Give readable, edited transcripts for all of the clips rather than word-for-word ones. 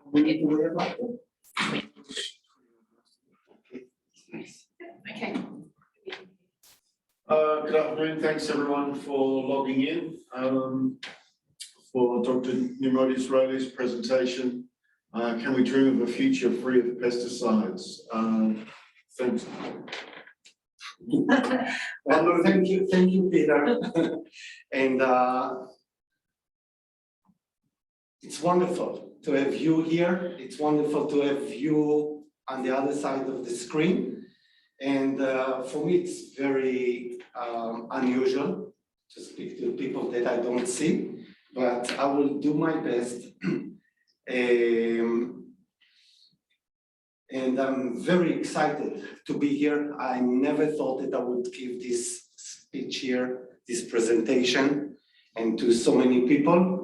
Okay. Good afternoon. Thanks everyone for logging in for Dr. Nimrod Israely's presentation. Can we dream of a future free of pesticides? Thanks. Well, thank you, Peter. And it's wonderful to have you here. It's wonderful to have you on the other side of the screen. And for me, it's very unusual to speak to people that I don't see, but I will do my best. And I'm very excited to be here. I never thought that I would give this speech here, this presentation, and to so many people.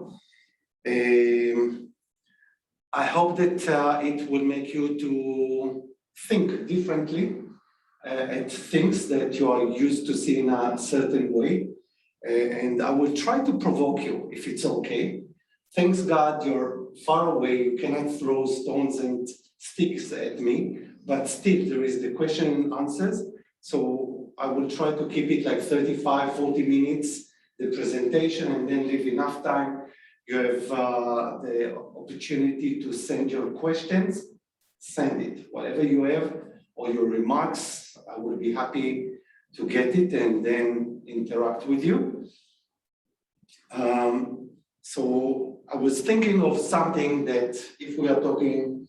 I hope that it will make you to think differently at things that you are used to seeing a certain way. And I will try to provoke you, if it's okay. Thanks God, you're far away. You cannot throw stones and sticks at me, but still there is the question and answers. So I will try to keep it like 35, 40 minutes, the presentation, and then leave enough time. You have the opportunity to send your questions, send it, whatever you have, or your remarks. I will be happy to get it and then interact with you. So I was thinking of something that if we are talking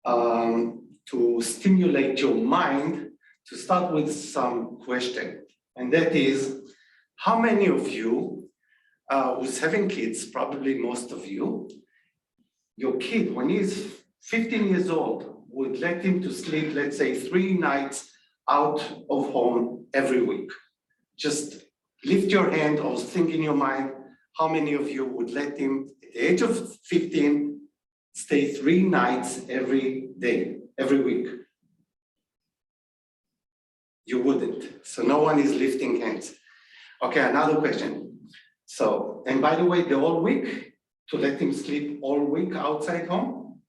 to stimulate your mind, to start with some question, and that is, how many of you who's having kids, probably most of you, your kid, when he's 15 years old, would let him to sleep, let's say 3 nights out of home every week? Just lift your hand or think in your mind, how many of you would let him, at the age of 15, stay 3 nights every day, every week? You wouldn't. So no one is lifting hands. Okay, another question. So, and by the way, the whole week, to let him sleep all week outside home?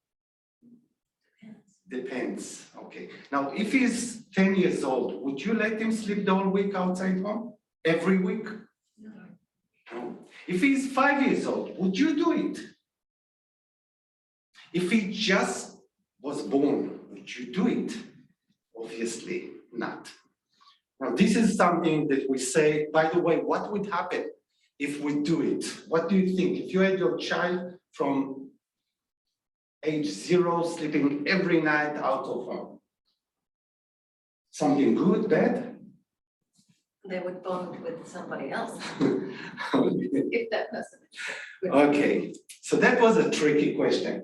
Depends. Okay. Now, if he's 10 years old, would you let him sleep the whole week outside home? Every week? No. If he's 5 years old, would you do it? If he just was born, would you do it? Obviously not. Now, this is something that we say, by the way, what would happen if we do it? What do you think? If you had your child from age 0 sleeping every night out of home, something good, bad? They would bond with somebody else if that person. Okay, so that was a tricky question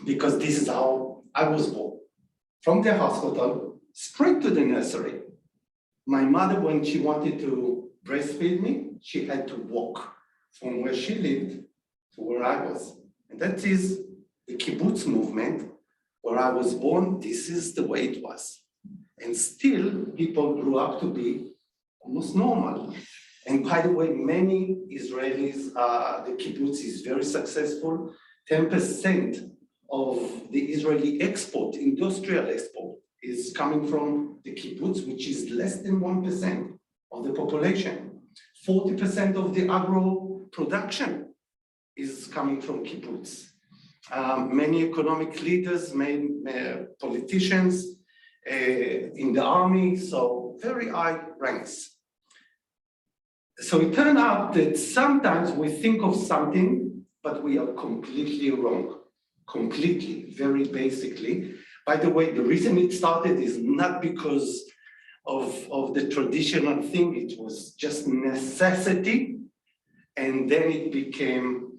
because this is how I was born. From the hospital, straight to the nursery. My mother, when she wanted to breastfeed me, she had to walk from where she lived to where I was. And that is the kibbutz movement, where I was born. This is the way it was. And still, people grew up to be almost normal. And by the way, many Israelis, the kibbutz is very successful. 10% of the Israeli export, industrial export, is coming from the kibbutz, which is less than 1% of the population. 40% of the agro production is coming from kibbutz. Many economic leaders, many politicians, in the army, so very high ranks. So it turned out that sometimes we think of something, but we are completely wrong. Completely, very basically. By the way, the reason it started is not because of the traditional thing, it was just necessity, and then it became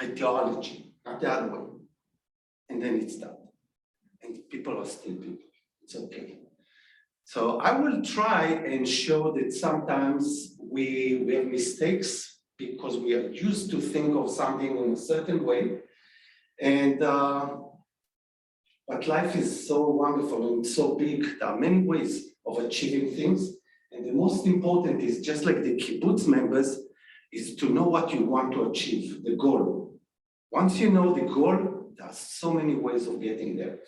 ideology, not the other way. And then it stopped. And people are still people. It's okay. So I will try and show that sometimes we have mistakes because we are used to think of something in a certain way. And but life is so wonderful and so big. There are many ways of achieving things. And the most important is, just like the kibbutz members, is to know what you want to achieve, the goal. Once you know the goal, there are so many ways of getting there.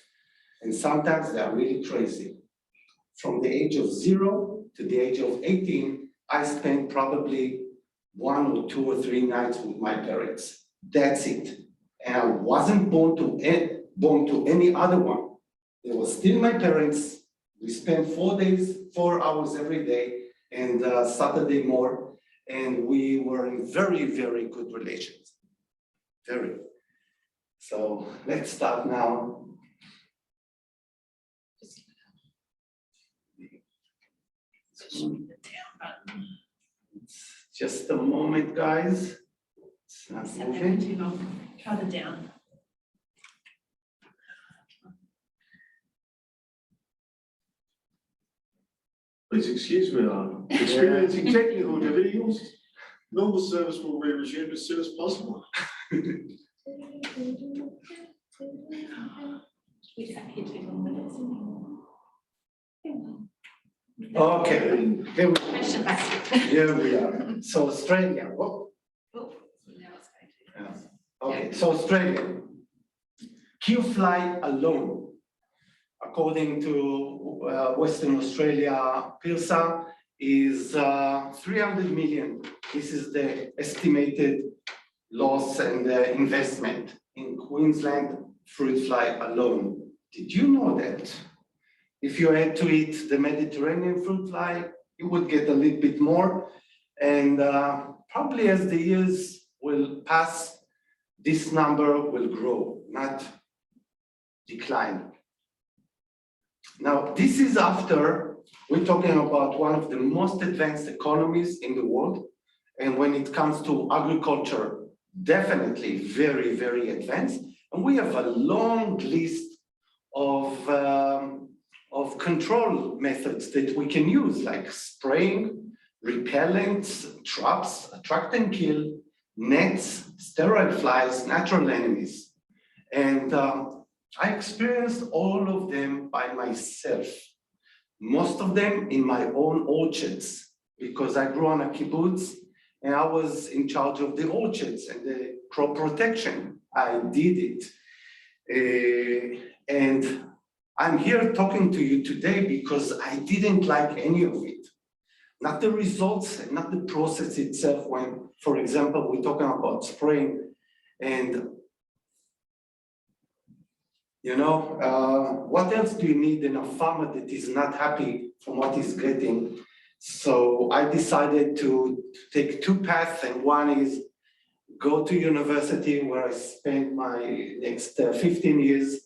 And sometimes they are really crazy. From the age of 0 to the age of 18, I spent probably 1 or 2 or 3 nights with my parents. That's it. And I wasn't born to any other one. They were still my parents. We spent 4 hours every day, and Saturday more. And we were in very, very good relations. Very. So let's start now. Just a moment, guys. It's not Set that moving. too long. Try the down. Please excuse me, I'm experiencing technical difficulties. Normal service will be resumed as soon as possible. We sat here 2 long minutes. Okay, Question back. here we are. So Australia. Oh, Oh, now it's going to. yeah. Okay, so Australia. Q-fly alone, according to Western Australia, PIRSA, is 300 million. This is the estimated loss and investment in Queensland fruit fly alone. Did you know that if you had to eat the Mediterranean fruit fly, you would get a little bit more? And probably as the years will pass, this number will grow, not decline. Now, this is after we're talking about one of the most advanced economies in the world. And when it comes to agriculture, definitely very, very advanced. And we have a long list of control methods that we can use, like spraying, repellents, traps, attract and kill, nets, sterile flies, natural enemies. And I experienced all of them by myself, most of them in my own orchards, because I grew on a kibbutz and I was in charge of the orchards and the crop protection. I did it. And I'm here talking to you today because I didn't like any of it. Not the results and not the process itself when, for example, we're talking about spraying and what else do you need in a farmer that is not happy from what he's getting? So I decided to take 2 paths, and one is go to university where I spent my next 15 years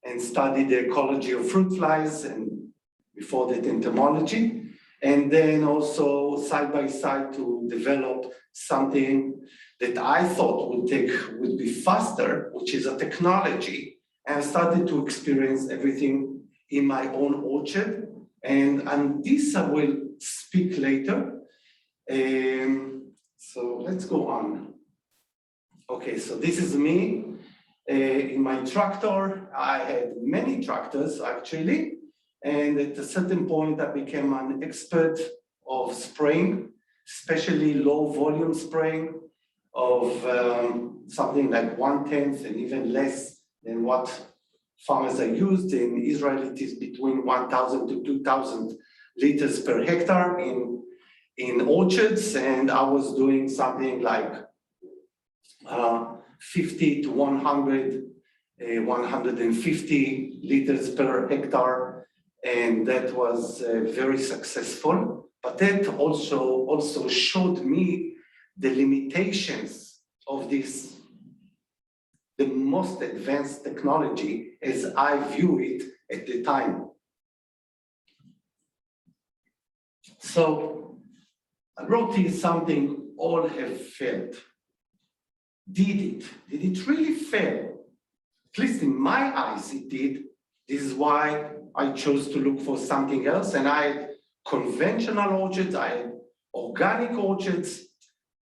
and study the ecology of fruit flies and before that entomology. And then also side by side to develop something that I thought would be faster, which is a technology. And I started to experience everything in my own orchard. And on this I will speak later. So let's go on. Okay, so this is me. In my tractor, I had many tractors actually. And at a certain point, I became an expert of spraying, especially low volume spraying of something like 1/10 and even less than what farmers are used. In Israel, it is between 1,000 to 2,000 liters per hectare in orchards. And I was doing something like 50 to 100, 150 liters per hectare. And that was very successful. But that also showed me the limitations of this, the most advanced technology as I view it at the time. So I wrote here something all have failed. Did it really fail? At least in my eyes it did. This is why I chose to look for something else. And I had conventional orchards, I had organic orchards.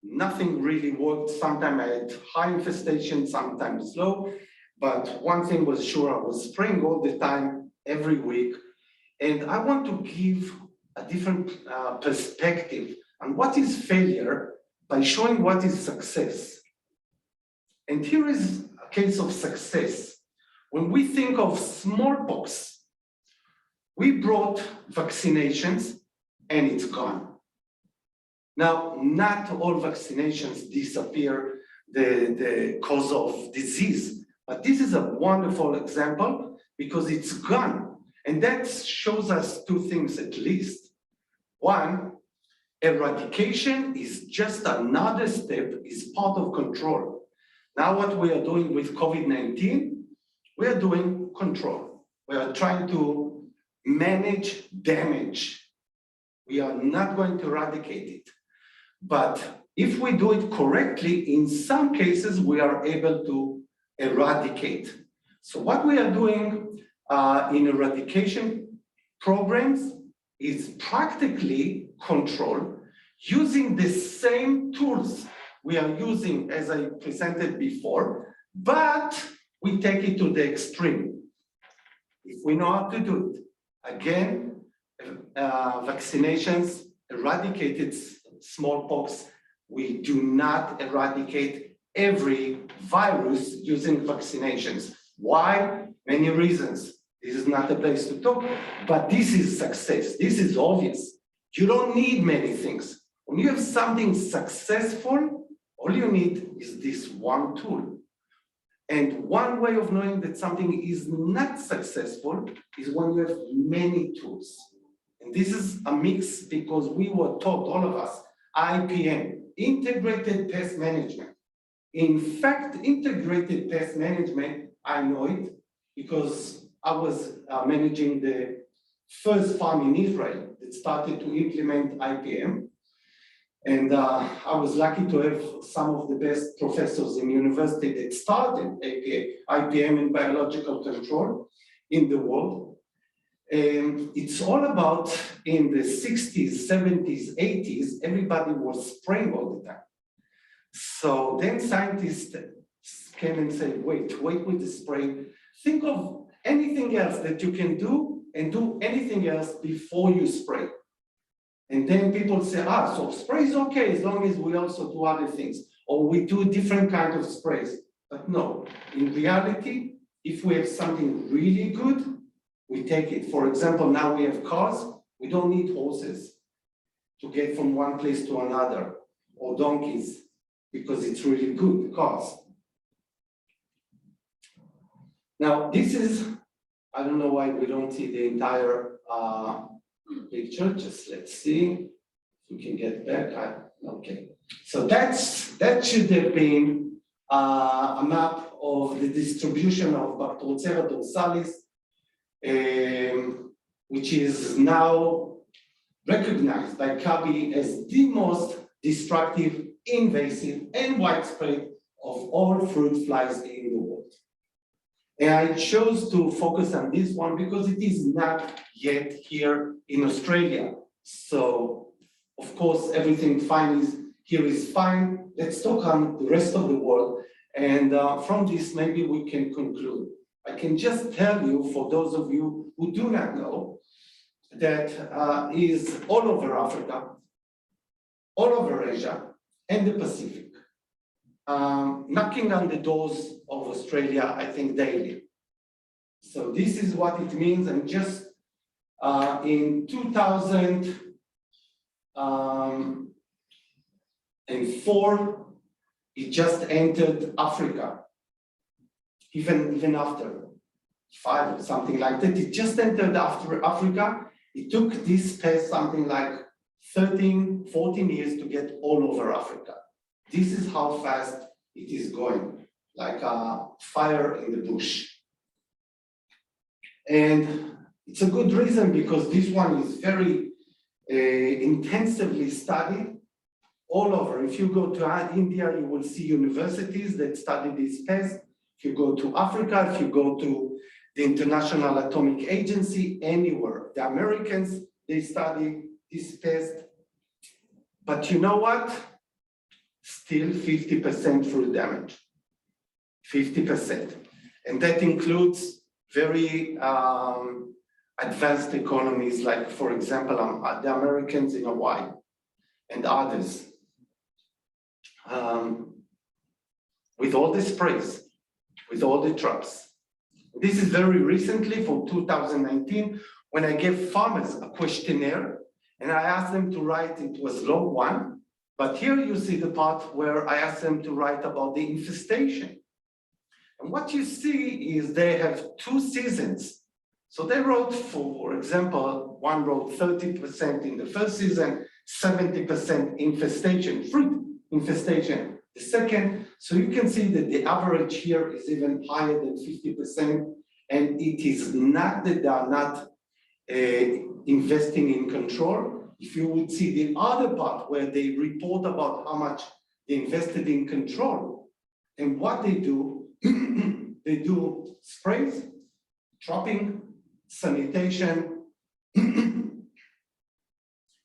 Nothing really worked. Sometimes I had high infestation, sometimes low. But one thing was sure, I was spraying all the time, every week. And I want to give a different perspective on what is failure by showing what is success. And here is a case of success. When we think of smallpox, we brought vaccinations and it's gone. Now, not all vaccinations disappear the cause of disease, but this is a wonderful example because it's gone. And that shows us two things at least. One, eradication is just another step, is part of control. Now what we are doing with COVID-19, we are doing control. We are trying to manage damage. We are not going to eradicate it. But if we do it correctly, in some cases, we are able to eradicate. So what we are doing in eradication programs is practically control using the same tools we are using as I presented before, but we take it to the extreme. If we know how to do it, again, vaccinations eradicated smallpox. We do not eradicate every virus using vaccinations. Why? Many reasons. This is not the place to talk, but this is success. This is obvious. You don't need many things. When you have something successful, all you need is this one tool. And one way of knowing that something is not successful is when you have many tools. And this is a mix because we were taught, all of us, IPM, Integrated Pest Management. In fact, Integrated Pest Management, I know it because I was managing the first farm in Israel that started to implement IPM. And I was lucky to have some of the best professors in university that started IPM in biological control in the world. And it's all about in the 60s, 70s, 80s, everybody was spraying all the time. So then scientists came and said, wait with the spray. Think of anything else that you can do and do anything else before you spray. And then people say, so spray is okay as long as we also do other things, or we do different kinds of sprays. But no, in reality, if we have something really good, we take it. For example, now we have cars, we don't need horses to get from one place to another, or donkeys, because it's really good, cars. Now, this is, I don't know why we don't see the entire picture, just let's see if we can get back. Okay, so that should have been a map of the distribution of Bacterothera dorsalis, which is now recognized by CABI as the most destructive, invasive, and widespread of all fruit flies in the world. And I chose to focus on this one because it is not yet here in Australia. So, of course, everything here is fine. Let's talk on the rest of the world. And from this, maybe we can conclude. I can just tell you, for those of you who do not know, that is all over Africa, all over Asia, and the Pacific. Knocking on the doors of Australia, I think, daily. So this is what it means. And just in 2004, it just entered Africa. Even after 5 or something like that, it just entered after Africa. It took this pest something like 13, 14 years to get all over Africa. This is how fast it is going, like a fire in the bush. And it's a good reason because this one is very intensively studied all over. If you go to India, you will see universities that study this pest. If you go to Africa, if you go to the International Atomic Agency, anywhere, the Americans, they study this pest. But you know what? Still 50% fruit damage, 50%. And that includes very advanced economies, like, for example, the Americans in Hawaii and others. with all the sprays, with all the traps. This is very recently from 2019, when I gave farmers a questionnaire and I asked them to write, it was long one, but here you see the part where I asked them to write about the infestation. And what you see is they have 2 seasons. So they wrote, for example, one wrote 30% in the first season, 70% infestation, fruit infestation. The second, so you can see that the average here is even higher than 50%, and it is not that they are not investing in control. If you would see the other part where they report about how much they invested in control, and what they do, they do sprays, trapping, sanitation,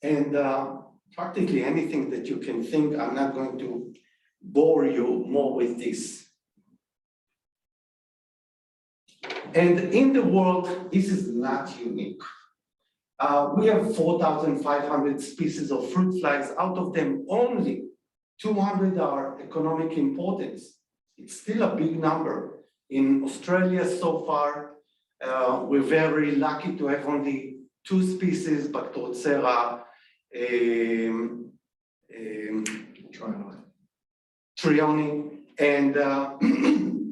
and practically anything that you can think. I'm not going to bore you more with this. And in the world, this is not unique. We have 4,500 species of fruit flies. Out of them, only 200 are economic importance. It's still a big number. In Australia so far, we're very lucky to have only 2 species, Bacterothera trioni and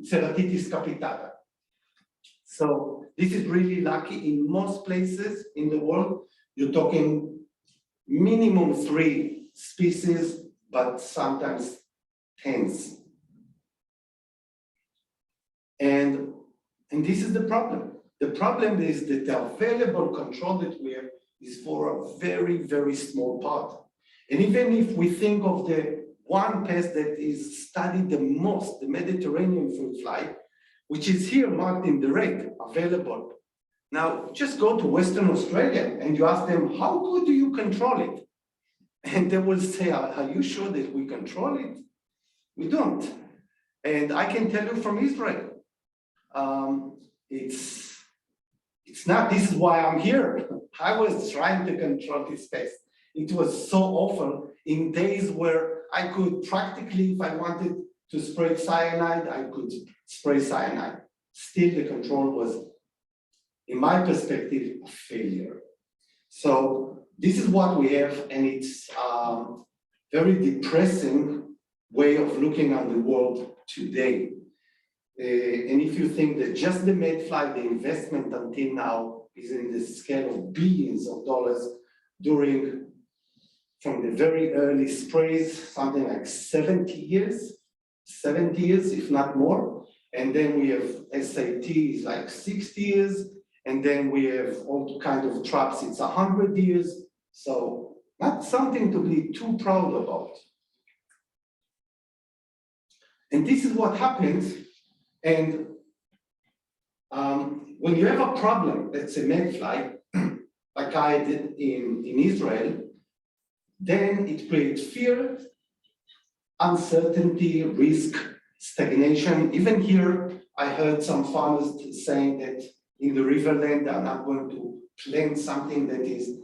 Ceratitis capitata. So this is really lucky. In most places in the world, you're talking minimum 3 species, but sometimes tens. And this is the problem. The problem is that the available control that we have is for a very, very small part. And even if we think of the one pest that is studied the most, the Mediterranean fruit fly, which is here marked in the red, available. Now, just go to Western Australia and you ask them, how good do you control it? And they will say, are you sure that we control it? We don't. And I can tell you from Israel, it's not, this is why I'm here. I was trying to control this pest. It was so awful in days where I could practically, if I wanted to spray cyanide, I could spray cyanide. Still, the control was, in my perspective, a failure. So this is what we have, and it's a very depressing way of looking at the world today. And if you think that just the mayfly, the investment until now is in the scale of billions of dollars from the very early sprays, something like 70 years, if not more. And then we have SATs like 60 years. And then we have all kinds of traps, it's 100 years. So not something to be too proud about. And this is what happens. And when you have a problem, that's a mayfly, like I did in Israel, then it creates fear, uncertainty, risk, stagnation. Even here, I heard some farmers saying that in the riverland, they are not going to plant something that is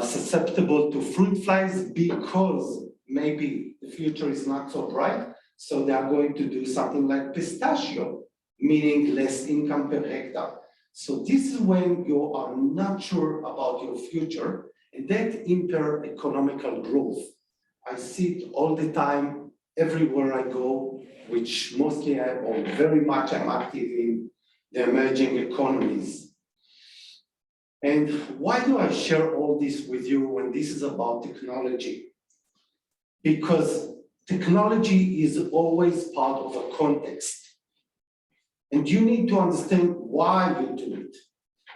susceptible to fruit flies because maybe the future is not so bright. So they are going to do something like pistachio, meaning less income per hectare. So this is when you are not sure about your future, and that impairs economical growth. I see it all the time, everywhere I go, which mostly or very much I'm active in the emerging economies. And why do I share all this with you when this is about technology? Because technology is always part of a context. And you need to understand why you do it.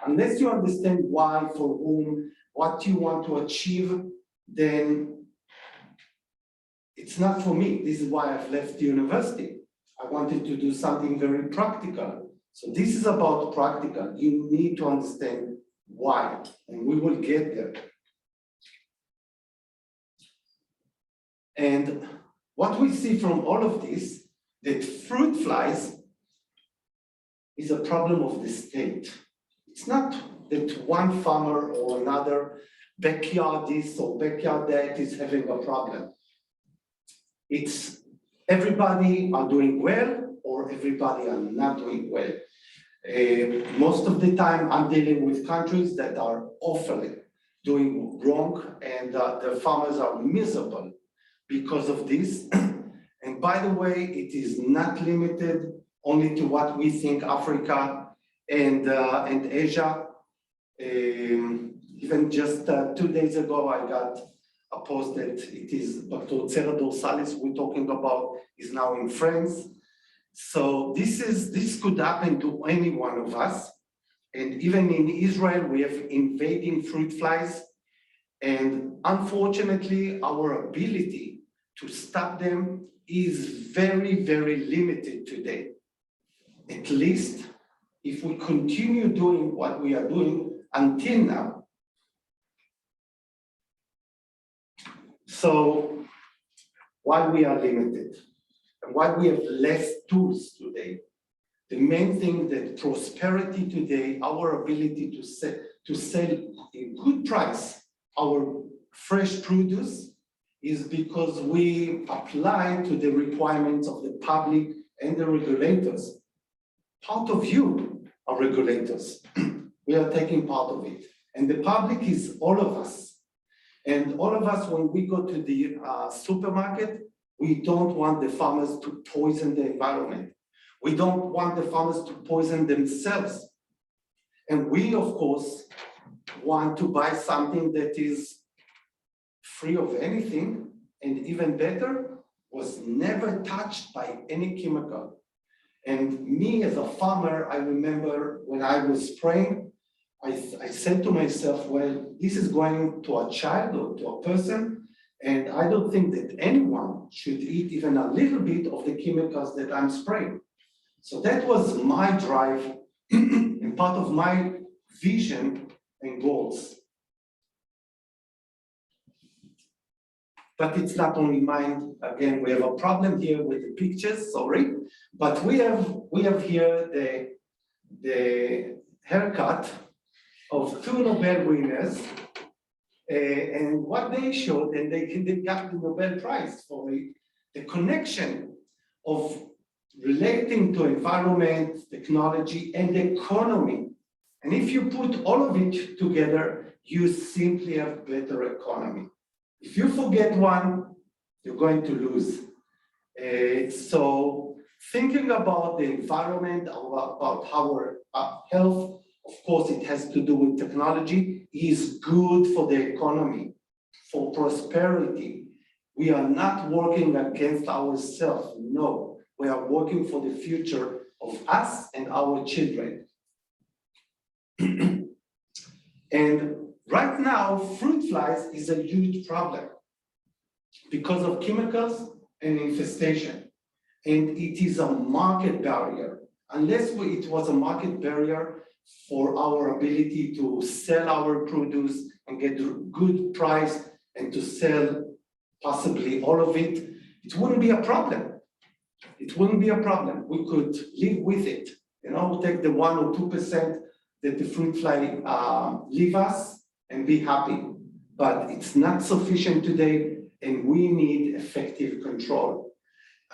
Unless you understand why, for whom, what you want to achieve, then it's not for me. This is why I've left university. I wanted to do something very practical. So this is about practical. You need to understand why, and we will get there. And what we see from all of this, that fruit flies is a problem of the state. It's not that one farmer or another backyard this or backyard that is having a problem. It's everybody are doing well or everybody are not doing well. Most of the time, I'm dealing with countries that are awfully doing wrong, and the farmers are miserable because of this. And by the way, it is not limited only to what we think Africa and Asia. Even just 2 days ago, I got a post that it is Bacterocerra dorsalis we're talking about is now in France. So this could happen to any one of us. And even in Israel, we have invading fruit flies. And unfortunately, our ability to stop them is very, very limited today. At least if we continue doing what we are doing until now. So why we are limited and why we have less tools today? The main thing that prosperity today, our ability to sell a good price our fresh produce is because we apply to the requirements of the public and the regulators. Part of you are regulators. We are taking part of it. And the public is all of us. And all of us, when we go to the supermarket, we don't want the farmers to poison the environment. We don't want the farmers to poison themselves. And we, of course, want to buy something that is free of anything, and even better, was never touched by any chemical. And me as a farmer, I remember when I was spraying, I said to myself, well, this is going to a child or to a person, and I don't think that anyone should eat even a little bit of the chemicals that I'm spraying. So that was my drive and part of my vision and goals. But it's not only mine. Again, we have a problem here with the pictures, sorry. But we have here the haircut of 2 Nobel winners. And what they showed, and they got the Nobel Prize for it, the connection of relating to environment, technology, and economy. And if you put all of it together, you simply have better economy. If you forget one, you're going to lose. So thinking about the environment, about our health, of course, it has to do with technology, is good for the economy, for prosperity. We are not working against ourselves, no. We are working for the future of us and our children. And right now, fruit flies is a huge problem because of chemicals and infestation. And it is a market barrier. Unless it was a market barrier for our ability to sell our produce and get a good price and to sell possibly all of it, it wouldn't be a problem. It wouldn't be a problem. We could live with it. You know, take the 1 or 2% that the fruit fly leave us and be happy. But it's not sufficient today, and we need effective control.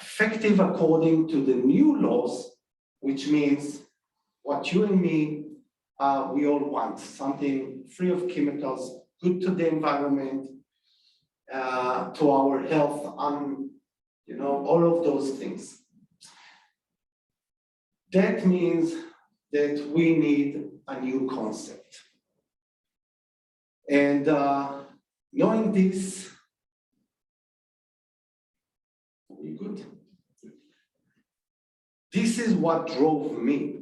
Effective according to the new laws, which means what you and me, we all want, something free of chemicals, good to the environment, to our health, you know, all of those things. That means that we need a new concept. And knowing this, we good. This is what drove me.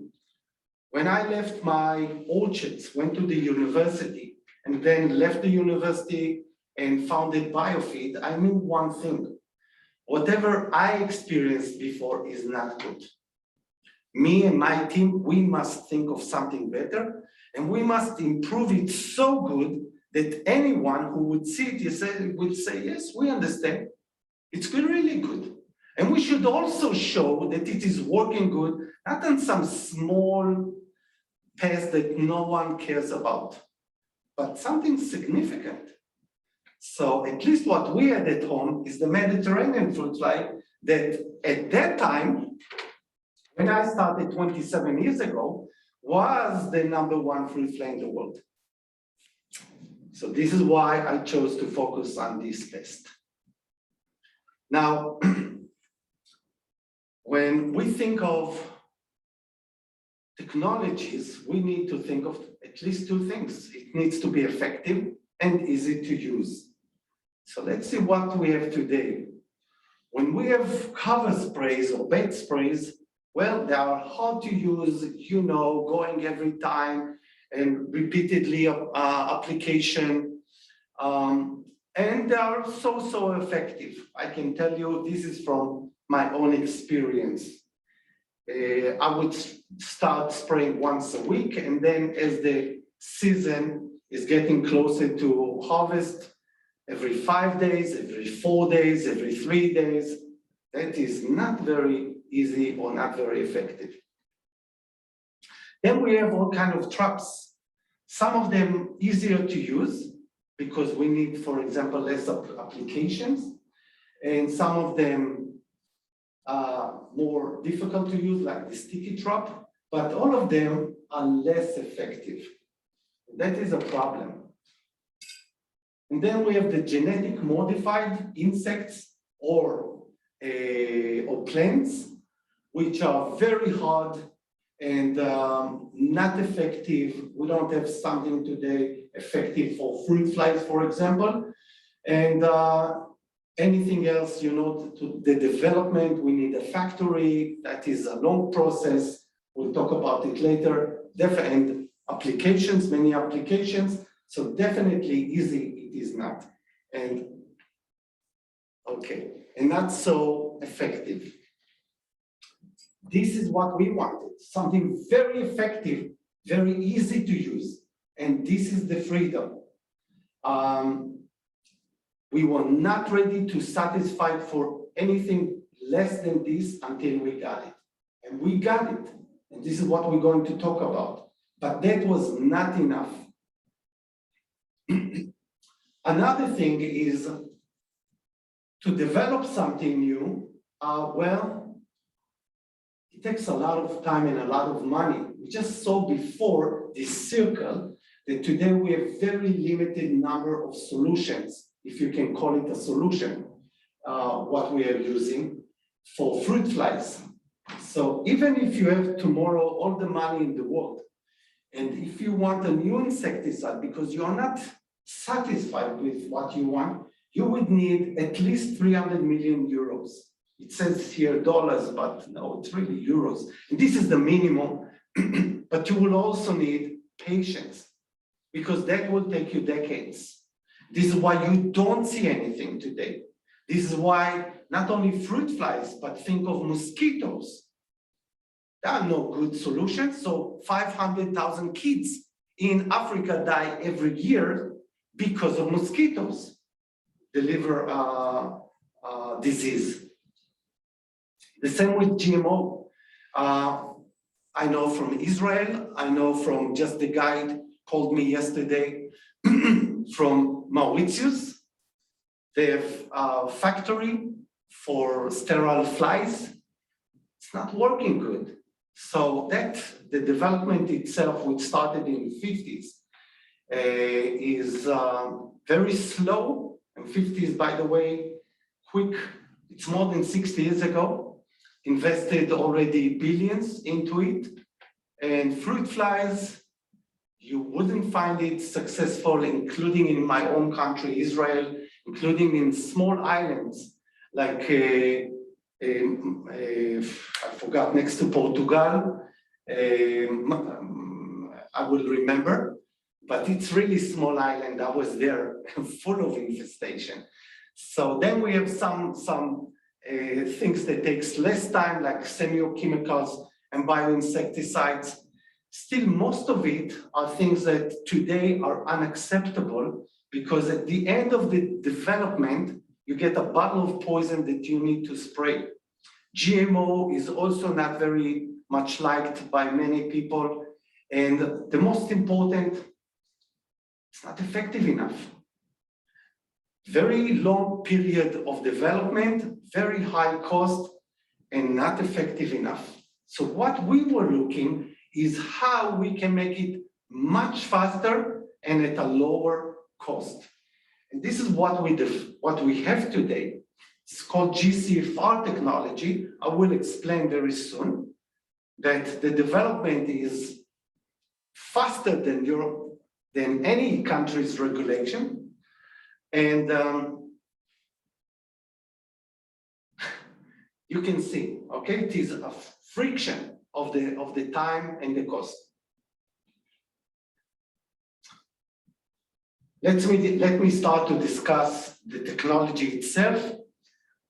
When I left my orchards, went to the university, and then left the university and founded BioFeed, I knew one thing. Whatever I experienced before is not good. Me and my team, we must think of something better, and we must improve it so good that anyone who would see it would say, yes, we understand. It's really good. And we should also show that it is working good, not on some small pest that no one cares about, but something significant. So at least what we had at home is the Mediterranean fruit fly that at that time, when I started 27 years ago, was the #1 fruit fly in the world. So this is why I chose to focus on this pest. Now, when we think of technologies, we need to think of at least two things. It needs to be effective and easy to use. So let's see what we have today. When we have cover sprays or bait sprays, well, they are hard to use, going every time and repeatedly application. And they are so effective. I can tell you this is from my own experience. I would start spraying once a week, and then as the season is getting closer to harvest, every 5 days, every 4 days, every 3 days. That is not very easy or not very effective. Then we have all kinds of traps. Some of them easier to use because we need, for example, less applications, and some of them are more difficult to use, like the sticky trap, but all of them are less effective. That is a problem. And then we have the genetic modified insects or plants, which are very hard and not effective. We don't have something today effective for fruit flies, for example. And anything else, to the development, we need a factory. That is a long process. We'll talk about it later. And applications, many applications. So definitely easy it is not. And not so effective. This is what we wanted, something very effective, very easy to use. And this is the freedom. We were not ready to satisfy for anything less than this until we got it. And we got it. And this is what we're going to talk about. But that was not enough. Another thing is to develop something new, it takes a lot of time and a lot of money. We just saw before this circle that today we have very limited number of solutions, if you can call it a solution, what we are using for fruit flies. So even if you have tomorrow all the money in the world, and if you want a new insecticide because you are not satisfied with what you want, you would need at least 300 million euros. It says here dollars, but no, it's really euros. And this is the minimum, but you will also need patience because that will take you decades. This is why you don't see anything today. This is why not only fruit flies, but think of mosquitoes. There are no good solutions. So 500,000 kids in Africa die every year because of mosquitoes, the liver disease. The same with GMO. I know from Israel, I know from just the guide called me yesterday from Mauritius. They have a factory for sterile flies. It's not working good. So that the development itself, which started in the 50s, is very slow. And 50s, by the way, quick. It's more than 60 years ago. Invested already billions into it. And fruit flies, you wouldn't find it successful, including in my own country, Israel, including in small islands like I forgot, next to Portugal. I will remember, but it's really small island. I was there, full of infestation. So then we have some things that takes less time, like semiochemicals and bioinsecticides. Still, most of it are things that today are unacceptable because at the end of the development, you get a bottle of poison that you need to spray. GMO is also not very much liked by many people. And the most important, it's not effective enough. very long period of development, very high cost, and not effective enough. So what we were looking is how we can make it much faster and at a lower cost. And this is what we have today. It's called Gcfr Technology. I will explain very soon that the development is faster than Europe, than any country's regulation. And you can see, okay, it is a friction of the time and the cost. Let me start to discuss the technology itself.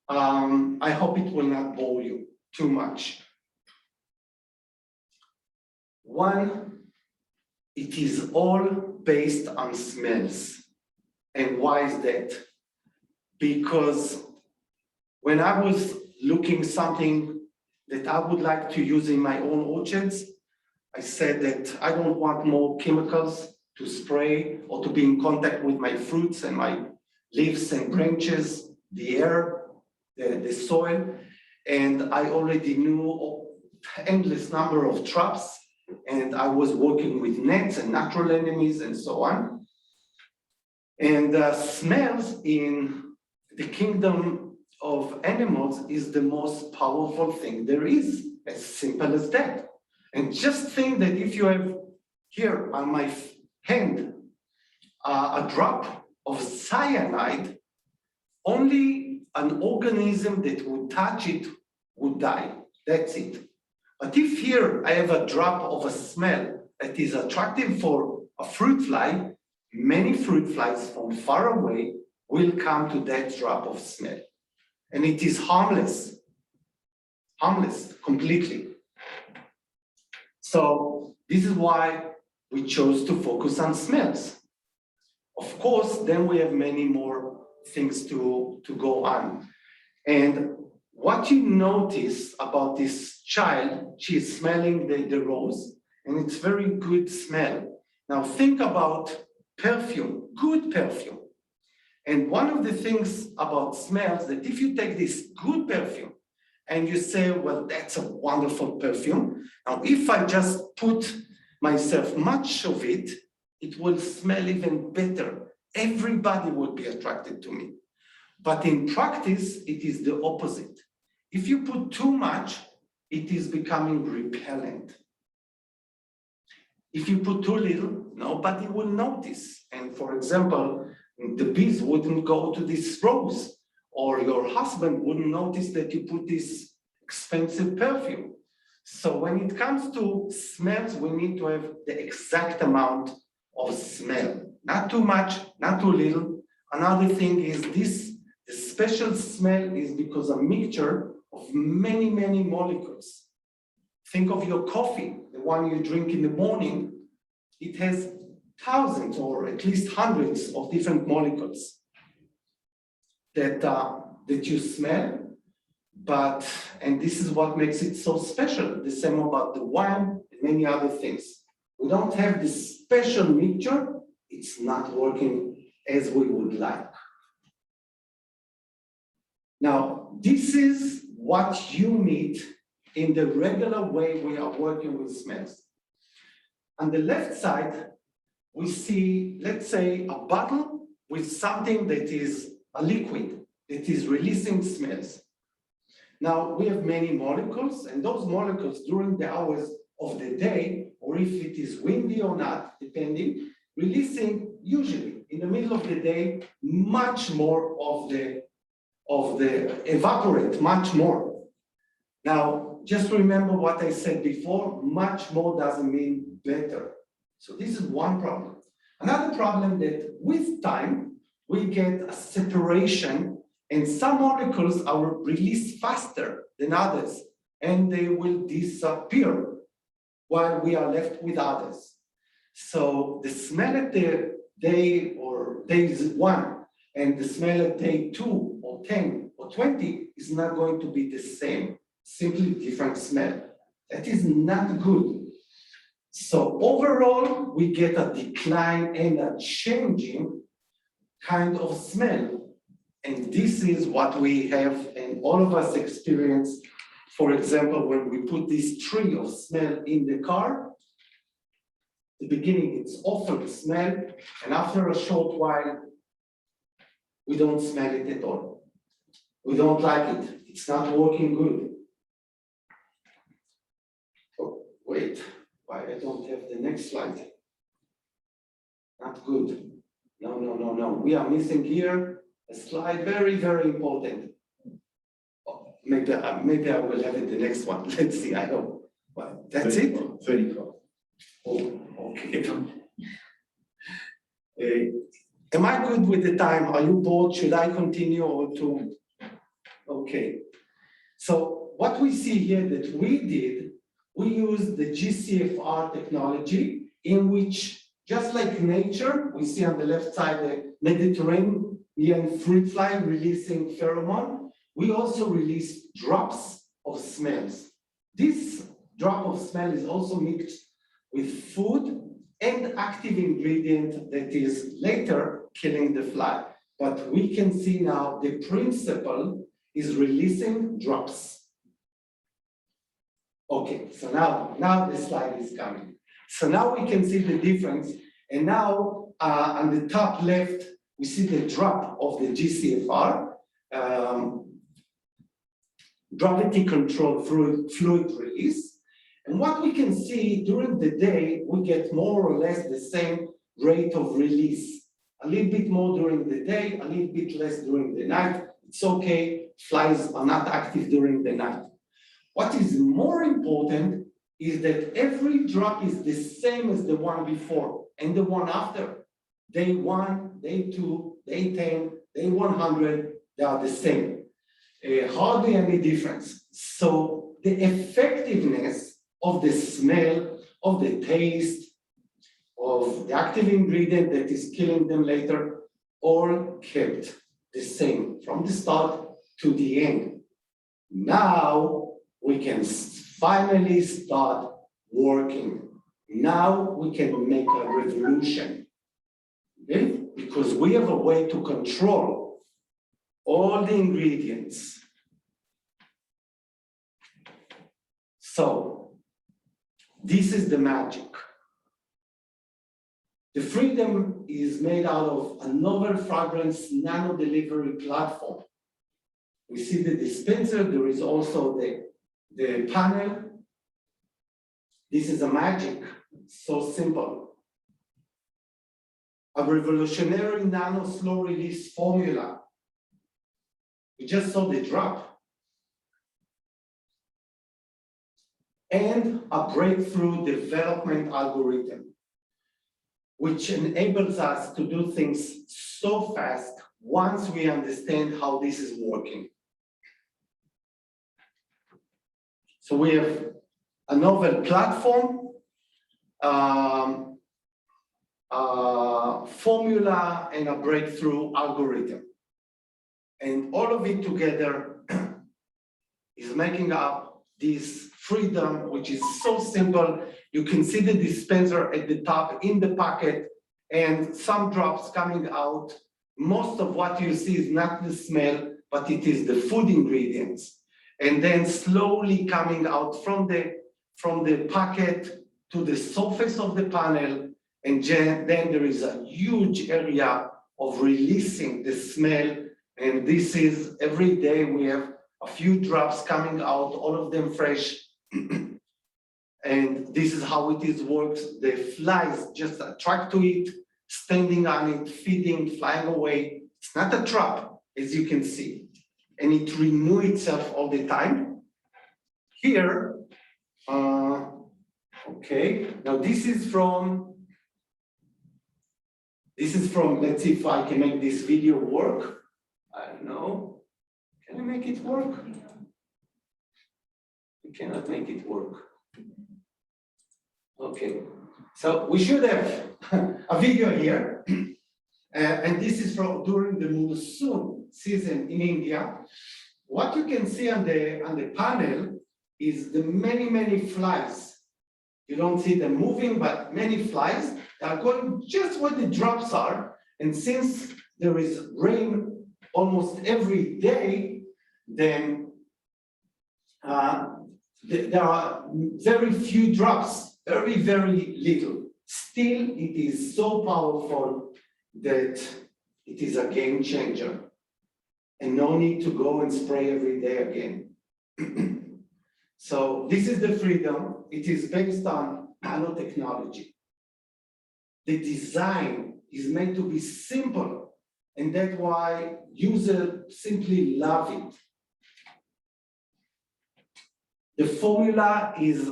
I hope it will not bore you too much. One, it is all based on smells. And why is that? Because when I was looking something that I would like to use in my own orchards, I said that I don't want more chemicals to spray or to be in contact with my fruits and my leaves and branches, the air, the soil. And I already knew endless number of traps, and I was working with nets and natural enemies and so on. And smells in the kingdom of animals is the most powerful thing there is, as simple as that. And just think that if you have here on my hand a drop of cyanide, only an organism that would touch it would die. That's it. But if here I have a drop of a smell that is attractive for a fruit fly, many fruit flies from far away will come to that drop of smell. And it is harmless completely. So this is why we chose to focus on smells. Of course, then we have many more things to go on. And what you notice about this child, she is smelling the rose, and it's very good smell. Now think about perfume, good perfume. And one of the things about smells that if you take this good perfume and you say, well, that's a wonderful perfume. Now, if I just put myself much of it, it will smell even better. Everybody will be attracted to me. But in practice, it is the opposite. If you put too much, it is becoming repellent. If you put too little, nobody will notice. And for example, the bees wouldn't go to this rose, or your husband wouldn't notice that you put this expensive perfume. So when it comes to smells, we need to have the exact amount of smell. Not too much, not too little. Another thing is the special smell is because a mixture of many, many molecules. Think of your coffee, the one you drink in the morning. It has thousands or at least hundreds of different molecules that you smell, and this is what makes it so special. The same about the wine and many other things. We don't have this special mixture, it's not working as we would like. Now, this is what you meet in the regular way we are working with smells. On the left side, we see, let's say, a bottle with something that is a liquid, that is releasing smells. Now, we have many molecules, and those molecules during the hours of the day, or if it is windy or not, depending, releasing usually in the middle of the day, much more of the evaporate, much more. Now, just remember what I said before, much more doesn't mean better. So this is one problem. Another problem that with time, we get a separation, and some molecules are released faster than others, and they will disappear while we are left with others. So the smell at the day or days 1 and the smell at day 2 or 10 or 20 is not going to be the same, simply different smell. That is not good. So overall, we get a decline and a changing kind of smell. And this is what we have and all of us experience. For example, when we put this tree of smell in the car, the beginning it's awful smell, and after a short while, we don't smell it at all. We don't like it. It's not working good. Oh, wait, why I don't have the next slide? Not good. No. We are missing here a slide, very, very important. Maybe I will have it the next one. Let's see, I hope. Well, that's it? 35. Oh, okay. Am I good with the time? Are you bored? Should I continue or to? Okay. So what we see here that we did, we used the Gcfr technology in which, just like nature, we see on the left side the Mediterranean fruit fly releasing pheromone. We also release drops of smells. This drop of smell is also mixed with food and active ingredient that is later killing the fly. But we can see now the principle is releasing drops. Okay, so now the slide is coming. So now we can see the difference. And now on the top left, we see the drop of the Gcfr. Gravity controlled fluid release. And what we can see during the day, we get more or less the same rate of release. A little bit more during the day, a little bit less during the night. It's okay, flies are not active during the night. What is more important is that every drop is the same as the one before and the one after. Day 1, day 2, day 10, day 100, they are the same. Hardly any difference. So the effectiveness of the smell, of the taste, of the active ingredient that is killing them later, all kept the same from the start to the end. Now we can finally start working. Now we can make a revolution, okay? Because we have a way to control all the ingredients. So this is the magic. The freedom is made out of a novel fragrance nano delivery platform. We see the dispenser, there is also the panel. This is a magic, so simple. A revolutionary nano slow release formula. We just saw the drop. And a breakthrough development algorithm, which enables us to do things so fast once we understand how this is working. So we have a novel platform, formula, and a breakthrough algorithm. And all of it together is making up this freedom, which is so simple. You can see the dispenser at the top in the pocket and some drops coming out. Most of what you see is not the smell, but it is the food ingredients. And then slowly coming out from the pocket to the surface of the panel. And then there is a huge area of releasing the smell. And this is every day we have a few drops coming out, all of them fresh. And this is how it works. The flies just attract to it, standing on it, feeding, flying away. It's not a trap, as you can see. And it renews itself all the time. Here, okay, now this is from, let's see if I can make this video work. I don't know. Can I make it work? We cannot make it work. Okay, so we should have a video here. And this is from during the monsoon season in India. What you can see on the panel is the many flies. You don't see them moving, but many flies that are going just where the drops are. And since there is rain almost every day, then there are very few drops, very, very little. Still, it is so powerful that it is a game changer. And no need to go and spray every day again. So this is the freedom. It is based on nanotechnology. The design is meant to be simple, and that's why users simply love it. The formula is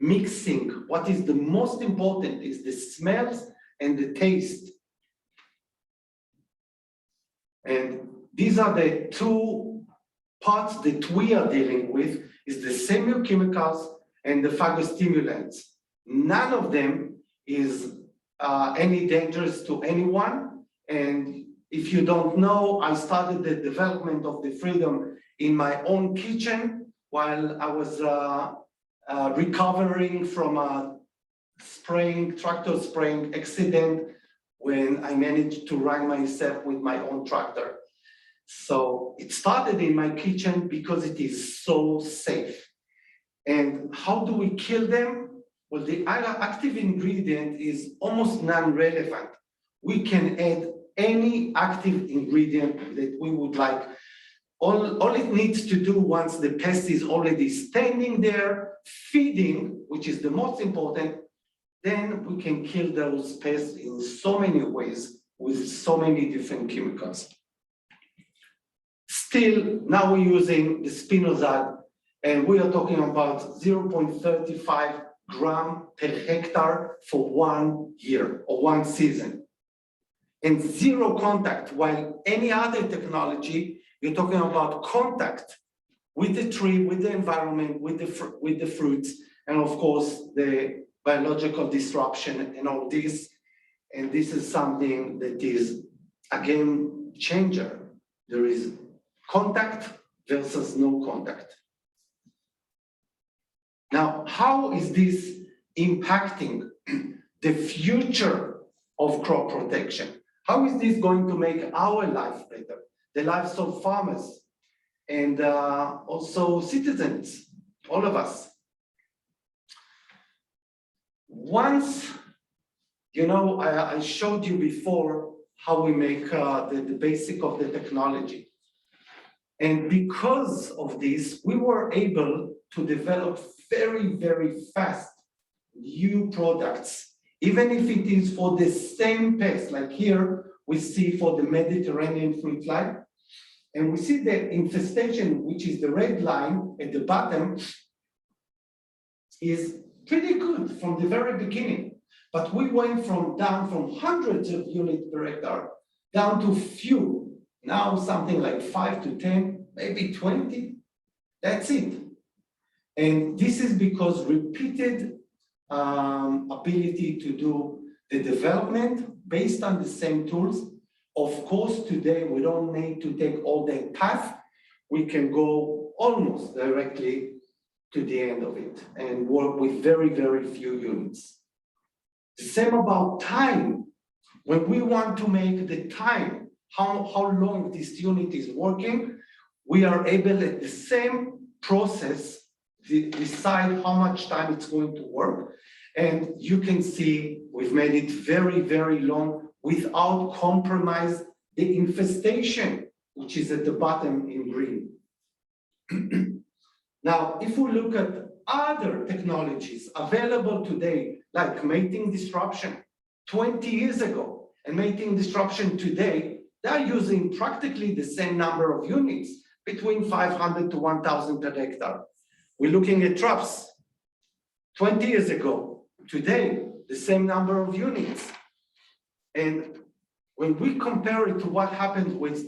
mixing. What is the most important is the smells and the taste. And these are the two parts that we are dealing with, is the semiochemicals and the phagostimulants. None of them is any dangerous to anyone. And if you don't know, I started the development of the freedom in my own kitchen while I was recovering from a tractor spraying accident when I managed to run myself with my own tractor. So it started in my kitchen because it is so safe. And how do we kill them? Well, the active ingredient is almost non-relevant. We can add any active ingredient that we would like. All it needs to do once the pest is already standing there, feeding, which is the most important, then we can kill those pests in so many ways with so many different chemicals. Still, now we're using the spinosad, and we are talking about 0.35 gram per hectare for 1 year or 1 season. And zero contact, while any other technology, you're talking about contact with the tree, with the environment, with the fruits, and of course, the biological disruption and all this. And this is something that is a game changer. There is contact versus no contact. Now, how is this impacting the future of crop protection? How is this going to make our life better, the lives of farmers and also citizens, all of us? Once, I showed you before how we make the basic of the technology. And because of this, we were able to develop very, very fast new products, even if it is for the same pest. Like here, we see for the Mediterranean fruit fly. And we see the infestation, which is the red line at the bottom, is pretty good from the very beginning. But we went down from hundreds of units per hectare down to few. Now something like 5 to 10, maybe 20. That's it. And this is because repeated ability to do the development based on the same tools. Of course, today we don't need to take all that path. We can go almost directly to the end of it and work with very, very few units. The same about time. When we want to make the time, how long this unit is working, we are able at the same process decide how much time it's going to work. And you can see we've made it very, very long without compromise the infestation, which is at the bottom in green. Now, if we look at other technologies available today, like mating disruption 20 years ago, and mating disruption today, they're using practically the same number of units, between 500 to 1,000 per hectare. We're looking at traps 20 years ago, today, the same number of units. And when we compare it to what happened with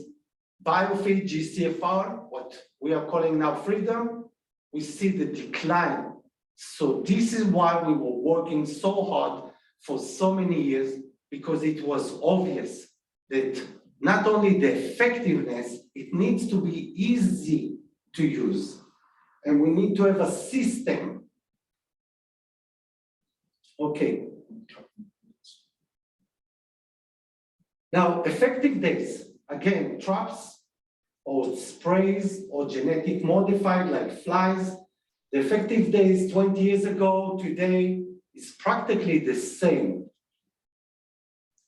biofeed, Gcfr, what we are calling now freedom, we see the decline. So this is why we were working so hard for so many years, because it was obvious that not only the effectiveness, it needs to be easy to use. And we need to have a system. Okay. Now, effective days, again, traps or sprays or genetic modified like flies. The effective days 20 years ago, today is practically the same.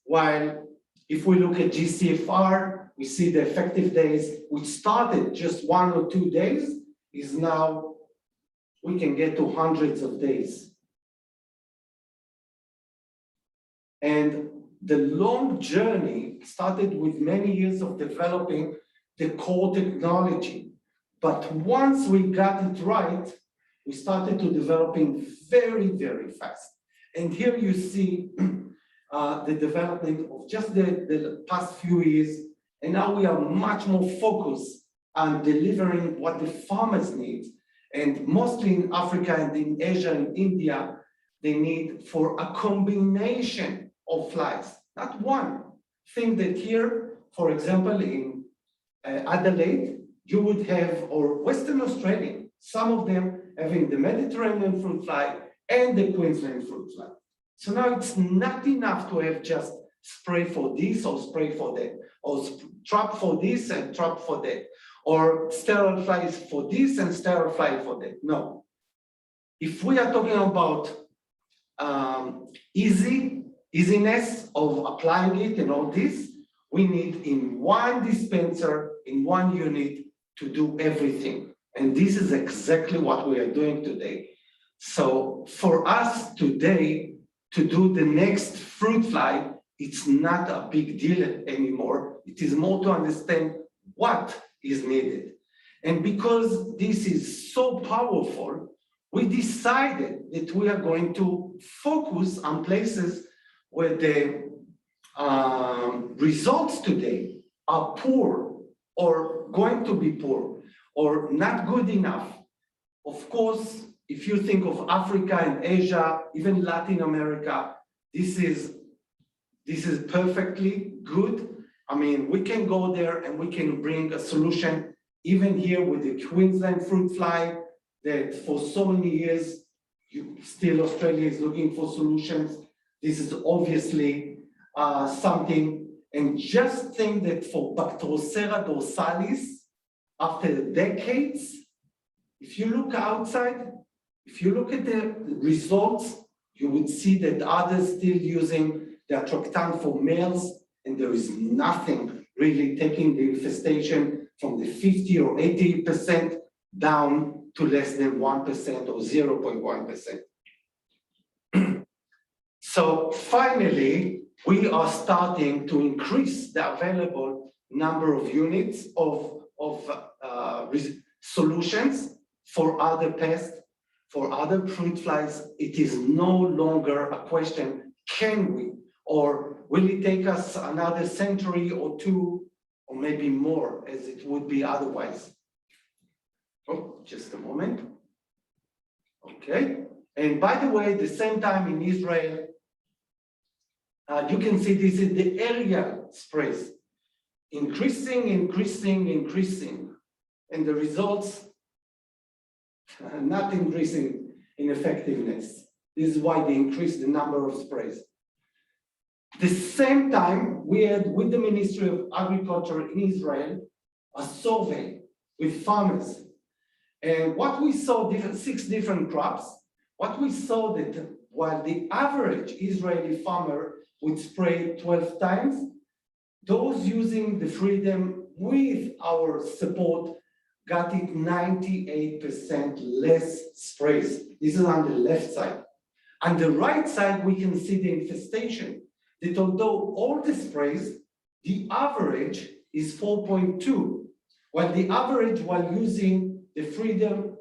While if we look at Gcfr, we see the effective days, which started just 1 or 2 days, is now, we can get to hundreds of days. And the long journey started with many years of developing the core technology. But once we got it right, we started to developing very, very fast. And here you see the development of just the past few years. And now we are much more focused on delivering what the farmers need. And mostly in Africa and in Asia and India, they need for a combination of flies, not one. Think that here, for example, in Adelaide, you would have, or Western Australia, some of them having the Mediterranean fruit fly and the Queensland fruit fly. So now it's not enough to have just spray for this or spray for that, or trap for this and trap for that, or sterile flies for this and sterile fly for that. No. If we are talking about easiness of applying it and all this, we need in one dispenser, in one unit to do everything. And this is exactly what we are doing today. So for us today, to do the next fruit fly, it's not a big deal anymore. It is more to understand what is needed. And because this is so powerful, we decided that we are going to focus on places where the results today are poor or going to be poor or not good enough. Of course, if you think of Africa and Asia, even Latin America, this is perfectly good. I mean, we can go there and we can bring a solution, even here with the Queensland fruit fly, that for so many years, still Australia is looking for solutions. This is obviously something, and just think that for Bactrocera dorsalis, after decades, if you look outside, if you look at the results, you would see that others still using the attractant for males, and there is nothing really taking the infestation from the 50 or 80% down to less than 1% or 0.1%. So finally, we are starting to increase the available number of units of solutions for other pests, for other fruit flies. It is no longer a question, can we, or will it take us another century or two, or maybe more, as it would be otherwise. Oh, just a moment. Okay, and by the way, the same time in Israel, you can see this is the aerial sprays, increasing, and the results not increasing in effectiveness. This is why they increased the number of sprays. The same time, we had with the Ministry of Agriculture in Israel a survey with farmers. And what we saw, 6 different crops, what we saw that while the average Israeli farmer would spray 12 times, those using the Freedom with our support got it 98% less sprays. This is on the left side. On the right side, we can see the infestation, that although all the sprays, the average is 4.2, while the average while using the Freedom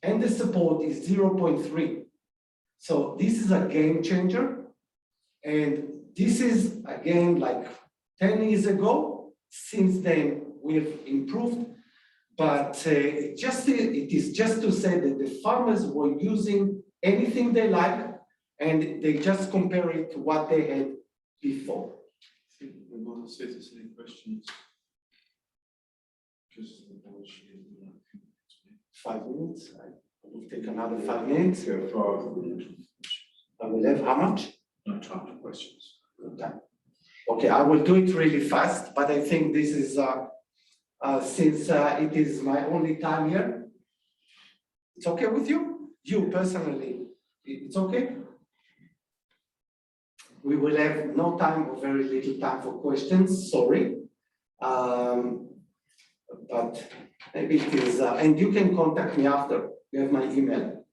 and the support is 0.3. So this is a game changer. And this is, again, like 10 years ago. Since then, we've improved. But it is just to say that the farmers were using anything they like, and they just compare it to what they had before. We want to see if there's any questions. 5 minutes. I will take another 5 minutes. Go far. I will have how much? No time for questions. Good time. Okay, I will do it really fast, but I think this is, since it is my only time here, it's okay with you? You personally, it's okay? We will have no time or very little time for questions, sorry. But maybe it is, and you can contact me after, you have my email.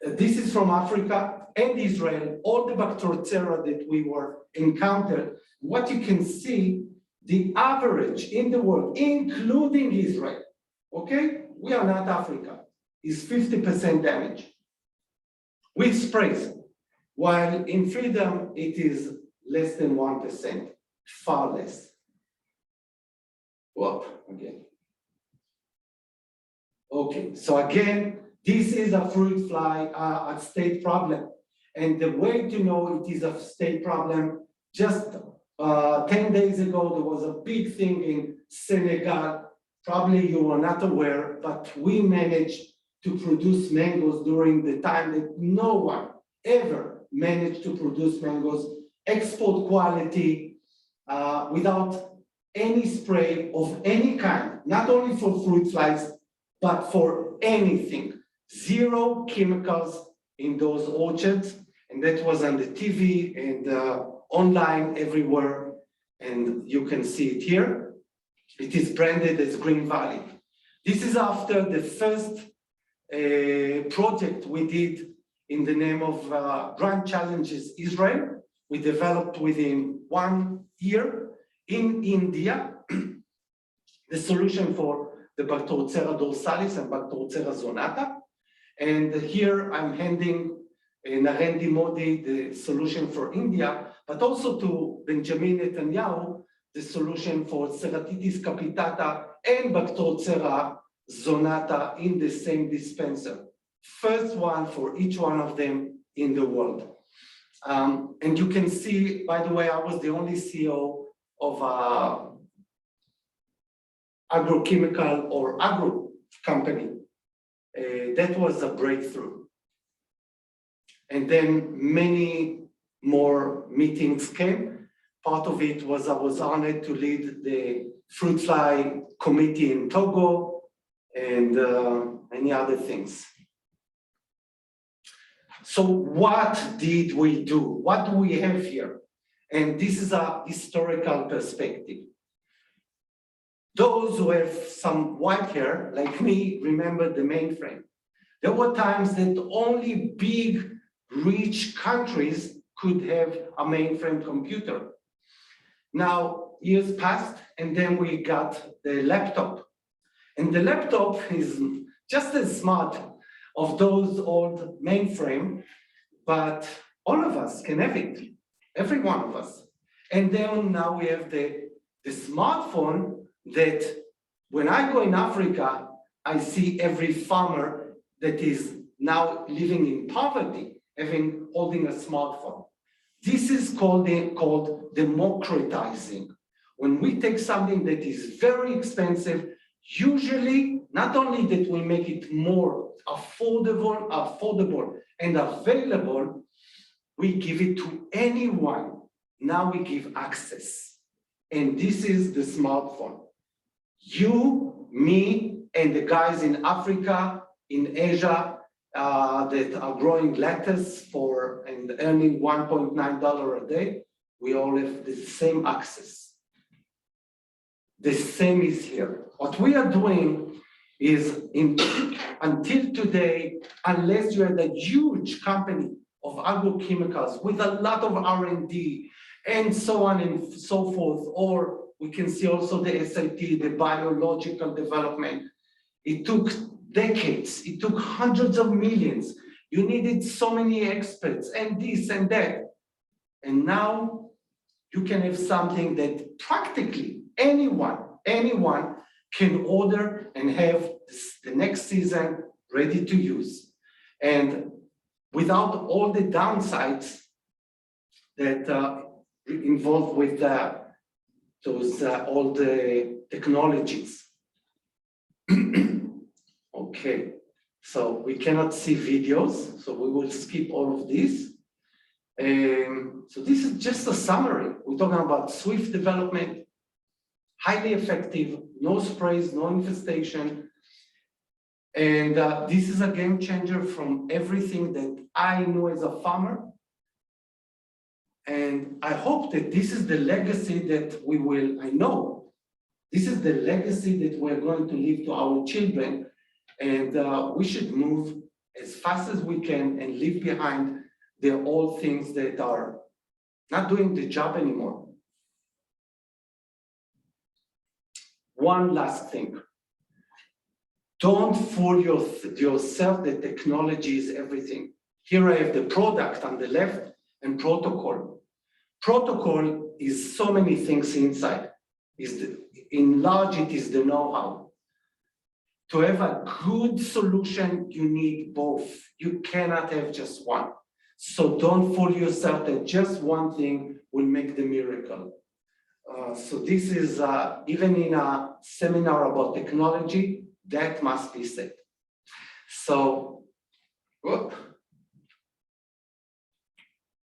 This is from Africa and Israel, all the Bacterothera that we were encountered. What you can see, the average in the world, including Israel, okay? We are not Africa, is 50% damage with sprays, while in freedom, it is less than 1%, far less. Whoop, again. Okay, so again, this is a fruit fly, a state problem. And the way to know it is a state problem, just 10 days ago, there was a big thing in Senegal. Probably you are not aware, but we managed to produce mangoes during the time that no one ever managed to produce mangoes, export quality, without any spray of any kind, not only for fruit flies, but for anything. Zero chemicals in those orchards, and that was on the TV and online everywhere, and you can see it here. It is branded as Green Valley. This is after the first project we did in the name of Grand Challenges Israel. We developed within 1 year in India the solution for the Bacterothera dorsalis and Bacterothera zonata. And here I'm handing Narendi Modi the solution for India, but also to Benjamin Netanyahu the solution for Ceratitis capitata and Bacterothera zonata in the same dispenser. First one for each one of them in the world. And you can see, by the way, I was the only CEO of agrochemical or agro company. That was a breakthrough. And then many more meetings came. Part of it was I was honored to lead the fruit fly committee in Togo and many other things. So what did we do? What do we have here? And this is a historical perspective. Those who have some white hair, like me, remember the mainframe. There were times that only big, rich countries could have a mainframe computer. Now, years passed, and then we got the laptop. And the laptop is just as smart of those old mainframe, but all of us can have it, every one of us. And then now we have the smartphone that when I go in Africa, I see every farmer that is now living in poverty, holding a smartphone. This is called democratizing. When we take something that is very expensive, usually not only that we make it more affordable and available, we give it to anyone. Now we give access. And this is the smartphone. You, me, and the guys in Africa, in Asia, that are growing lettuce and earning $1.9 a day, we all have the same access. The same is here. What we are doing is, until today, unless you are a huge company of agrochemicals with a lot of R&D and so on and so forth, or we can see also the SIT, the biological development. It took decades, it took hundreds of millions. You needed so many experts and this and that. And now you can have something that practically anyone can order and have the next season ready to use. And without all the downsides that involved with all the technologies. Okay, so we cannot see videos, so we will skip all of this. So this is just a summary. We're talking about swift development, highly effective, no sprays, no infestation. And this is a game changer from everything that I know as a farmer. And I hope that this is the legacy that we will, I know, this is the legacy that we're going to leave to our children. And we should move as fast as we can and leave behind the old things that are not doing the job anymore. One last thing. Don't fool yourself that technology is everything. Here I have the product on the left and protocol. Protocol is so many things inside. In large, it is the know-how. To have a good solution, you need both. You cannot have just one. So don't fool yourself that just one thing will make the miracle. So this is, even in a seminar about technology, that must be said. So, whoop.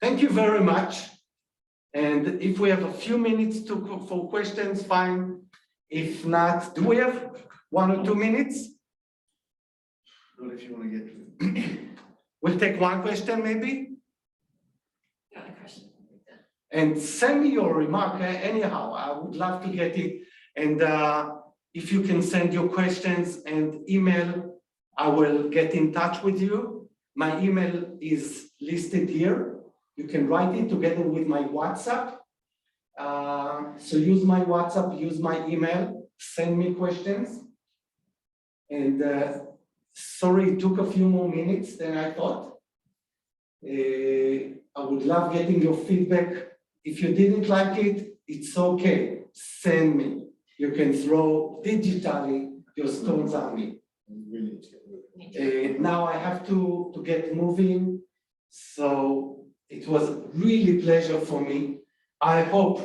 Thank you very much. And if we have a few minutes for questions, fine. If not, do we have 1 or 2 minutes? Not if you want to get to it. We'll take one question maybe. Got a question. And send me your remark anyhow. I would love to get it. And if you can send your questions and email, I will get in touch with you. My email is listed here. You can write it together with my WhatsApp. So use my WhatsApp, use my email, send me questions. And sorry, it took a few more minutes than I thought. I would love getting your feedback. If you didn't like it, it's okay. Send me. You can throw digitally your stones at me. Now I have to get moving. So it was really pleasure for me. I hope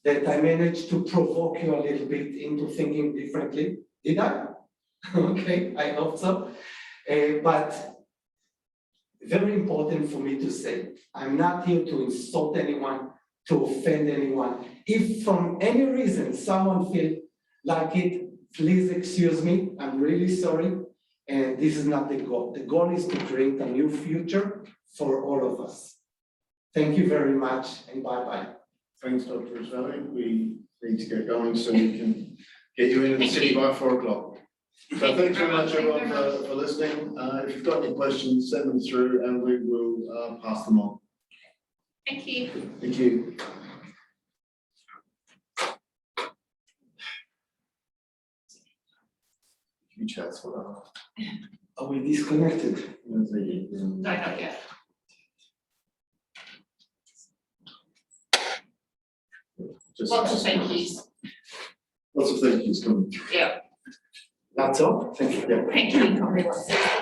that I managed to provoke you a little bit into thinking differently. Did I? Okay, I hope so. But very important for me to say, I'm not here to insult anyone, to offend anyone. If from any reason someone feels like it, please excuse me. I'm really sorry. And this is not the goal. The goal is to create a new future for all of us. Thank you very much and bye-bye. Thanks, Dr. Israely. We need to get going so we can get you into the city by 4 o'clock. So thanks very much everyone for listening. If you've got any questions, send them through and we will pass them on. Thank you. Thank you. You chats, what are? Are we disconnected? No, not yet. Just Lots of thank yous. lots of thank yous coming through. Yeah, That's all. Thank you. Yeah. thank you.